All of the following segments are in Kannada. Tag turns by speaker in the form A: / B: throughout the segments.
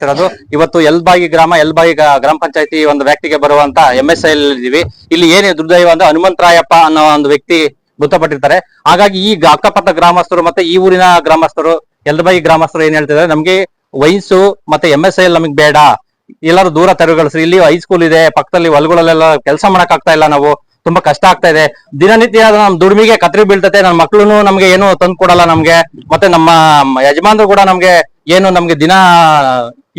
A: ಮಾತಾಡ್ತಿರೋದು. ಇವತ್ತು ಯಲಬಾಗಿ ಗ್ರಾಮ ಪಂಚಾಯತಿ ಒಂದು ವ್ಯಾಪ್ತಿಗೆ ಬರುವಂತ MSI ಇದೀವಿ. ಇಲ್ಲಿ ಏನೇ ದುರ್ದೈವ ಅಂದ್ರೆ ಹನುಮಂತರಾಯಪ್ಪ ಅನ್ನೋ ಒಂದು ವ್ಯಕ್ತಿ ಮೃತಪಟ್ಟಿರ್ತಾರೆ. ಹಾಗಾಗಿ ಈ ಅಕ್ಕಪಕ್ಕ ಗ್ರಾಮಸ್ಥರು ಮತ್ತೆ ಈ ಊರಿನ ಗ್ರಾಮಸ್ಥರು, ಯಲಬಾಗಿ ಗ್ರಾಮಸ್ಥರು ಏನ್ ಹೇಳ್ತಿದ್ದಾರೆ, ನಮ್ಗೆ ವಯಸ್ಸು ಮತ್ತೆ MSI ನಮಗ್ ಬೇಡ, ಎಲ್ಲರೂ ದೂರ ತೆರವುಗೊಳಿಸ್ರಿ. ಇಲ್ಲಿ ಹೈಸ್ಕೂಲ್ ಇದೆ ಪಕ್ಕದಲ್ಲಿ, ಹೊಲಗಳಲ್ಲೆಲ್ಲ ಕೆಲಸ ಮಾಡಕ್ ಆಗ್ತಾ ಇಲ್ಲ, ನಾವು ತುಂಬಾ ಕಷ್ಟ ಆಗ್ತಾ ಇದೆ. ದಿನನಿತ್ಯ ನಮ್ ದುಡಿಮೆಗೆ ಕತ್ರಿ ಬೀಳ್ತತೆ. ನನ್ನ ಮಕ್ಳು ನಮ್ಗೆ ಏನು ತಂದು ಕೊಡಲ್ಲ ನಮ್ಗೆ, ಮತ್ತೆ ನಮ್ಮ ಯಜಮಾನ್ರು ಕೂಡ ನಮ್ಗೆ ಏನು ನಮ್ಗೆ ದಿನ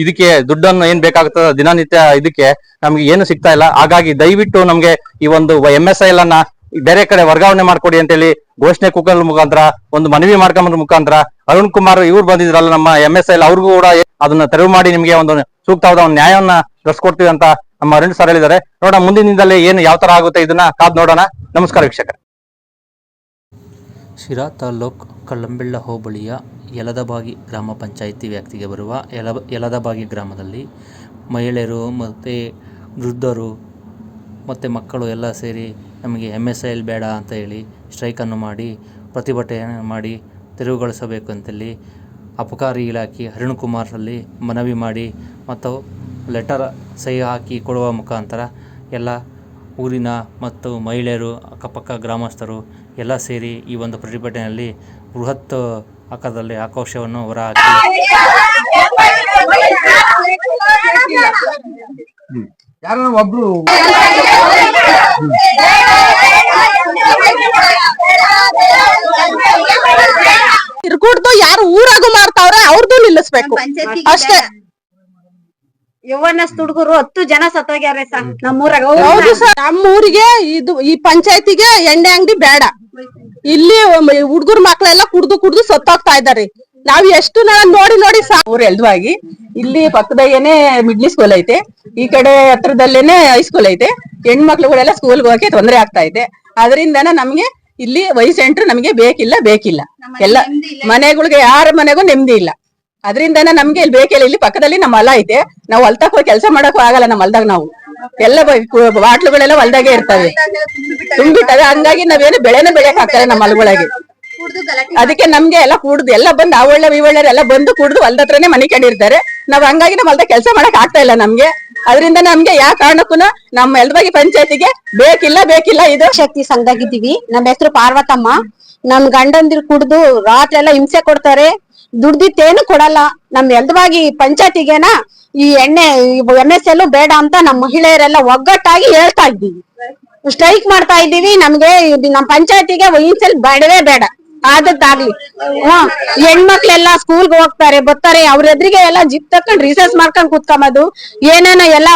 A: ಇದಕ್ಕೆ ದುಡ್ಡನ್ನು ಏನ್ ಬೇಕಾಗುತ್ತದ ದಿನನಿತ್ಯ ಇದಕ್ಕೆ ನಮ್ಗೆ ಏನು ಸಿಗ್ತಾ ಇಲ್ಲ. ಹಾಗಾಗಿ ದಯವಿಟ್ಟು ನಮ್ಗೆ ಈ ಒಂದು MSI ಅನ್ನ ಬೇರೆ ಕಡೆ ವರ್ಗಾವಣೆ ಮಾಡ್ಕೊಡಿ ಅಂತೇಳಿ ಘೋಷಣೆ ಕೂಗಲ್ ಮುಖಾಂತರ ಒಂದು ಮನವಿ ಮಾಡ್ಕೊಂಬ ಮುಖಾಂತರ ಅರುಣ್ ಕುಮಾರ್ ಇವ್ರು ಬಂದಿದ್ರಲ್ಲ ನಮ್ಮ MSI ಅವ್ರಿಗೂ ಕೂಡ ಅದನ್ನ ತೆರವು ಮಾಡಿ ನಿಮ್ಗೆ ಒಂದು ಸೂಕ್ತವಾದ ಒಂದು ನ್ಯಾಯವನ್ನ ದೊರಸ್ಕೊಡ್ತೀವಿ ಅಂತ ನಮ್ಮ ಅರುಣ್ ಸರ್ ಹೇಳಿದ್ದಾರೆ. ನೋಡೋಣ ಮುಂದಿನ ದಿನದಲ್ಲಿ ಏನು ಯಾವ ತರ ಆಗುತ್ತೆ ಇದನ್ನ ಕಾದ್ ನೋಡೋಣ. ನಮಸ್ಕಾರ ವೀಕ್ಷಕರೇ.
B: ಶಿರಾ ತಾಲೂಕು ಕಳ್ಳಂಬೆಳ್ಳ ಹೋಬಳಿಯ ಯಲದಬಾಗಿ ಗ್ರಾಮ ಪಂಚಾಯಿತಿ ವ್ಯಾಪ್ತಿಗೆ ಬರುವ ಯಲದಬಾಗಿ ಗ್ರಾಮದಲ್ಲಿ ಮಹಿಳೆಯರು ಮತ್ತು ವೃದ್ಧರು ಮತ್ತು ಮಕ್ಕಳು ಎಲ್ಲ ಸೇರಿ ನಮಗೆ MSI ಬೇಡ ಅಂತ ಹೇಳಿ ಸ್ಟ್ರೈಕನ್ನು ಮಾಡಿ ಪ್ರತಿಭಟನೆ ಮಾಡಿ ತೆರವುಗೊಳಿಸಬೇಕು ಅಂತೇಳಿ ಅಬಕಾರಿ ಇಲಾಖೆ ಅರುಣ್ ಕುಮಾರಲ್ಲಿ ಮನವಿ ಮಾಡಿ ಮತ್ತು ಲೆಟರ್ ಸಹಿ ಹಾಕಿ ಕೊಡುವ ಮುಖಾಂತರ ಎಲ್ಲ ಊರಿನ ಮತ್ತು ಮಹಿಳೆಯರು, ಅಕ್ಕಪಕ್ಕ ಗ್ರಾಮಸ್ಥರು ಎಲ್ಲ ಸೇರಿ ಈ ಒಂದು ಪ್ರತಿಭಟನೆಯಲ್ಲಿ ಬೃಹತ್ ಆಕಾರದಲ್ಲಿ ಆಕ್ರೋಶವನ್ನು ಹೊರಹಾಕಿ
C: ಒಬ್ರು
D: ತಿರ್ಗುಡ್ದು ಯಾರು ಊರಾಗೂ ಮಾಡ್ತಾವ್ರೆ ಅವ್ರದ್ದು ನಿಲ್ಲಿಸ್ಬೇಕು ಅಷ್ಟೇ.
E: ಯವ್ವನಸ್ ಹುಡುಗರು 10 ಜನ ಸತ್ತೋಗ್ಯಾರೆ ಸರ್ ನಮ್ಮೂರಾಗ.
D: ಹೌದು ಸರ್, ನಮ್ಮೂರಿಗೆ ಇದು ಈ ಪಂಚಾಯತಿಗೆ ಎಣ್ಣೆ ಅಂಗಡಿ ಬೇಡ. ಇಲ್ಲಿ ಹುಡುಗರು ಮಕ್ಳೆಲ್ಲ ಕುಡ್ದು ಸತ್ತೋಗ್ತಾ ಇದಾರೆ. ನಾವ್ ಎಷ್ಟು ನೋಡಿ ಊರ್ ಎಲ್ದವಾಗಿ ಇಲ್ಲಿ ಪಕ್ಕದಾಗೇನೆ ಮಿಡ್ಲ್ ಸ್ಕೂಲ್ ಐತೆ, ಈ ಕಡೆ ಹತ್ರದಲ್ಲೇನೆ ಹೈಸ್ಕೂಲ್ ಐತೆ. ಹೆಣ್ಮಕ್ಳುಗಳೆಲ್ಲ ಸ್ಕೂಲ್ಗೆ ಹೋಗಕ್ಕೆ ತೊಂದರೆ ಆಗ್ತಾ ಇದೆ. ಅದರಿಂದನ ನಮ್ಗೆ ಇಲ್ಲಿ ವೈಸ್ ಸೆಂಟರ್ ನಮ್ಗೆ ಬೇಕಿಲ್ಲ. ಎಲ್ಲ ಮನೆಗಳಿಗೆ ಯಾರ ಮನೆಗೂ ನೆಮ್ಮದಿ ಇಲ್ಲ. ಅದರಿಂದನ ನಮ್ಗೆ ಇಲ್ಲಿ ಬೇಕಿಲ್ಲ. ಇಲ್ಲಿ ಪಕ್ಕದಲ್ಲಿ ನಮ್ಮ ಹೊಲ ಐತೆ, ನಾವು ಹೊಲ್ತಕ್ ಹೋಗಿ ಕೆಲಸ ಮಾಡಕ್ಕೂ ಆಗಲ್ಲ. ನಮ್ಮ ಹೊಲ್ದಾಗ ನಾವು ಎಲ್ಲ ಬಾಟ್ಲುಗಳೆಲ್ಲ ಹೊಲ್ದಾಗೆ ಇರ್ತವೆ, ತುಂಬಿಟ್ಟವೆ. ಹಂಗಾಗಿ ನಾವೇನು ಬೆಳೆನೇ ಬೆಳೆಯಕ್ ಆಗ್ತಾರೆ ನಮ್ಮ ಹೊಲಗಳಿಗೆ. ಅದಕ್ಕೆ ನಮ್ಗೆ ಎಲ್ಲ ಕುಡ್ದು ಎಲ್ಲ ಬಂದು ಇವಳ್ಳೆರ್ ಎಲ್ಲ ಬಂದು ಕುಡ್ದು ಹೊಲ್ದತ್ರನೇ ಮನೆ ಕಂಡಿರ್ತಾರೆ. ನಾವ್ ಹಂಗಾಗಿ ನಮ್ಮ ಹೊಲ್ದಾಗ ಕೆಲಸ ಮಾಡಕ್ ಆಗ್ತಾ ಇಲ್ಲ ನಮ್ಗೆ. ಅದರಿಂದ ನಮ್ಗೆ ಯಾವ ಕಾರಣಕ್ಕೂ ನಮ್ಮ ಯಲದಬಾಗಿ ಪಂಚಾಯತಿಗೆ ಬೇಕಿಲ್ಲ. ಇದು
E: ಶಕ್ತಿ ಸಂಘದಾಗಿದ್ದೀವಿ. ನಮ್ಮ ಹೆಸರು ಪಾರ್ವತಮ್ಮ. ನಮ್ ಗಂಡಂದಿರು ಕುಡ್ದು ರಾತ್ರಿ ಎಲ್ಲ ಹಿಂಸೆ ಕೊಡ್ತಾರೆ, ದುಡ್ದಿತ್ತೇನು ಕೊಡಲ್ಲ. ನಮ್ ಯಲದಬಾಗಿ ಪಂಚಾಯತಿಗೆನ ಈ ಎಣ್ಣೆ MSI ಬೇಡ ಅಂತ ನಮ್ಮ ಮಹಿಳೆಯರೆಲ್ಲ ಒಗ್ಗಟ್ಟಾಗಿ ಹೇಳ್ತಾ ಇದ್ದೀವಿ, ಸ್ಟ್ರೈಕ್ ಮಾಡ್ತಾ ಇದ್ದೀವಿ. ನಮ್ಗೆ ನಮ್ ಪಂಚಾಯತಿಗೆ MSI ಬೇಡವೇ ಬೇಡ. ಆದದ್ದಾಗ್ಲಿ. ಹೆಣ್ಮಕ್ಳೆಲ್ಲ ಸ್ಕೂಲ್ಗೆ ಹೋಗ್ತಾರೆ ಬರ್ತಾರೆ, ಅವ್ರ ಎದುರಿಗೆ ಎಲ್ಲ ಜಿಪ್ ತಕೊಂಡ್ ರಿಸರ್ಚ್ ಮಾಡ್ಕೊಂಡ್ ಕುತ್ಕೊಂಬದು, ಏನೇನೋ ಎಲ್ಲ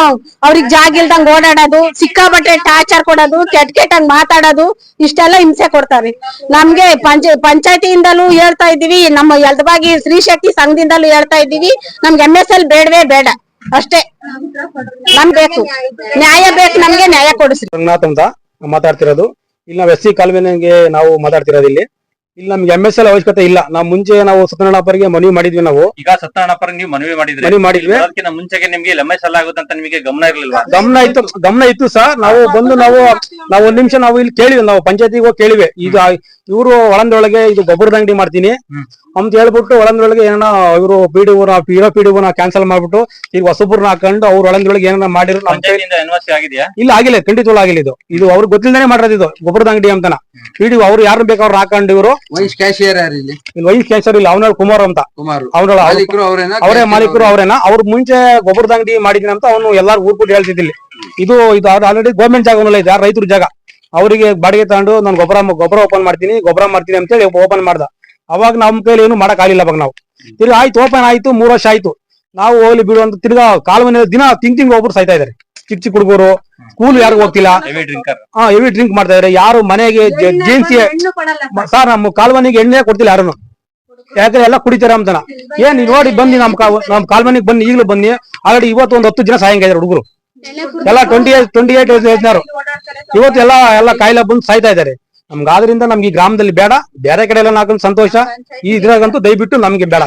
E: ಅವ್ರಿಗೆ ಜಾಗ ಇಲ್ದಂಗ್ ಓಡಾಡೋದು, ಸಿಕ್ಕಾಬಟ್ಟೆ ಟಾರ್ಚರ್ ಕೊಡೋದು, ಕೆಟ್ಟಂಗ್ ಮಾತಾಡೋದು, ಇಷ್ಟೆಲ್ಲ ಹಿಂಸೆ ಕೊಡ್ತಾರೆ. ನಮ್ಗೆ ಪಂಚಾಯತಿಯಿಂದಲೂ ಹೇಳ್ತಾ ಇದೀವಿ, ನಮ್ಮ ಯಲದಬಾಗಿ ಸ್ತ್ರೀ ಶಕ್ತಿ ಸಂಘದಿಂದಲೂ ಹೇಳ್ತಾ ಇದೀವಿ, ನಮ್ಗೆ MSI ಬೇಡವೇ ಬೇಡ ಅಷ್ಟೇ. ನಮ್ ಬೇಕು ನ್ಯಾಯ ಬೇಕು, ನಮ್ಗೆ ನ್ಯಾಯ ಕೊಡಿಸ್ರಿ.
C: ರಂಗನಾಥ್ ಅಂತ ಮಾತಾಡ್ತಿರೋದು. ಇಲ್ಲಿ ನಾವು SC ಕಾಲುವೆಗೆ ನಾವು ಮಾತಾಡ್ತಿರೋದು. ಇಲ್ಲಿ ನಮ್ಗೆ MSI ಅವಶ್ಯಕತೆ ಇಲ್ಲ. ನಾವು ಮುಂಚೆ ನಾವು ಸತ್ಯನಾರಾಯಣಪ್ಪರಿಗೆ ಮನವಿ ಮಾಡಿದ್ವಿ. ನಾವು
A: ಈಗ ಸತ್ಯನಾರಾಯಣಪ್ಪರಿಗೆ ನೀವು ಮನವಿ ಮಾಡಿದ್ವಿ. ಅದಕ್ಕಿಂತ ಮುಂಚೆಗೆ ನಿಮ್ಗೆ MSI ಆಗುತ್ತೆ ಅಂತ ನಿಮಗೆ ಗಮನ ಇರಲಿಲ್ಲ?
C: ಗಮನ ಇತ್ತು ಸರ್. ನಾವು ಬಂದು ನಾವು ಒಂದ್ ನಿಮಿಷ ನಾವು ಇಲ್ಲಿ ಕೇಳಿವಿ, ನಾವು ಪಂಚಾಯತಿಗೆ ಹೋಗಿ ಕೇಳಿವೆ. ಈಗ ಇವರು ಒಳಂದೊಳಗೆ ಇದು ಗೊಬ್ಬರದ ಅಂಗಡಿ ಮಾಡ್ತೀನಿ ಅಂತ ಹೇಳ್ಬಿಟ್ಟು ಒಳಂದ್ರೊಳಗೆ ಏನ ಇವರು PDO ಕ್ಯಾನ್ಸಲ್ ಮಾಡ್ಬಿಟ್ಟು ಈಗ ಹೊಸಬರ್ನ ಹಾಕೊಂಡು ಅವ್ರ ಒಳಂದ್ರೊಳಗೆ ಏನ ಮಾಡಿರೋ ಇಲ್ಲ ಆಗಿಲ್ಲ, ಖಂಡಿತವೂ ಆಗಿಲ್ಲ. ಇದು ಅವ್ರಿಗೆ ಗೊತ್ತಿಲ್ಲದೇ ಮಾಡಿರೋದು. ಇದು ಗೊಬ್ಬರದ ಅಂಗಡಿ ಅಂತನ PDO ಅವ್ರು ಯಾರು ಬೇಕು ಅವ್ರು ಹಾಕೊಂಡು ಇವರು
F: ವೈಸ್ ಕ್ಯಾಶಿಯರ್
C: ಇಲ್ಲ, ಅವನ ಕುಮಾರ್ ಅಂತ ಅವರೇ ಮಾಲೀಕರು ಅವರೇನಾ. ಅವ್ರ ಮುಂಚೆ ಗೊಬ್ಬರದ ಅಂಗಡಿ ಮಾಡಿದೀನಿ ಅಂತ ಅವನು ಎಲ್ಲಾರು ಊರ್ಬಿಟ್ಟು ಹೇಳ್ತಿದ್ದಿಲ್ಲ. ಇದು ಆಲ್ರೆಡಿ ಗೌರ್ಮೆಂಟ್ ಜಾಗನಲ್ಲ ಇದೆ, ರೈತರ ಜಾಗ. ಅವರಿಗೆ ಬಾಡಿಗೆ ತಗೊಂಡು ನಾನು ಗೊಬ್ಬರ ಓಪನ್ ಮಾಡ್ತೀನಿ ಅಂತ ಹೇಳಿ ಓಪನ್ ಮಾಡ್ದ. ಅವಾಗ ನಮ್ ಕೈಲಿ ಏನು ಮಾಡಕ್ ಆಗಿಲ್ಲ. ಅವಾಗ ನಾವು ತಿರ್ಗಿ ಆಯ್ತು, ಓಪನ್ ಆಯ್ತು, 3 ವರ್ಷ ಆಯ್ತು. ನಾವು ಹೋಗ್ಲಿ ಬಿಡು ಅಂತ ತಿರ್ಗಾ ಕಾಲುವೆ ದಿನ ತಿಂಗ್ ಒಬ್ರು ಸಾಯ್ತಾ ಇದಾರೆ. ಚಿಕ್ಕ ಹುಡುಗರು ಸ್ಕೂಲ್ ಯಾರು ಹೋಗ್ತಿಲ್ಲ, ಹೆವಿ ಡ್ರಿಂಕ್ ಮಾಡ್ತಾ ಇದಾರೆ. ಯಾರು ಮನೆಗೆ ಜೀನ್ಸಿ ಸರ್ ನಮ್ಮ ಕಾಲ್ವನಿಗೆ ಎಣ್ಣೆ ಕೊಡ್ತಿಲ್ಲ ಯಾರನ್ನು, ಯಾಕಂದ್ರೆ ಎಲ್ಲ ಕುಡಿತಾರೆ ಅಂತನ. ಏನ್ ನೋಡಿ ಬನ್ನಿ ನಮ್ ಕಾಲ್ವನಿಗೆ ಬನ್ನಿ, ಈಗಲೂ ಬನ್ನಿ. ಆಲ್ರೆಡಿ ಇವತ್ತು ಒಂದು 10 ಜನ ಸಾಯಂಗ ಇದಾರೆ ಹುಡುಗರು ಎಲ್ಲ 28 ಏಜ್ನವರು. ಇವತ್ತು ಎಲ್ಲ ಕಾಯಿಲೆ ಬಂದು ಸಾಯ್ತಾ ಇದಾರೆ. ನಮ್ಗೆ ಆದ್ರಿಂದ ನಮ್ಗೆ ಈ ಗ್ರಾಮದಲ್ಲಿ ಬೇಡ, ಬೇರೆ ಕಡೆ ಎಲ್ಲ ನಾಲ್ಕು ಸಂತೋಷ. ಈ ಇದ್ರಾಗಂತೂ ದಯವಿಟ್ಟು ನಮ್ಗೆ ಬೇಡ.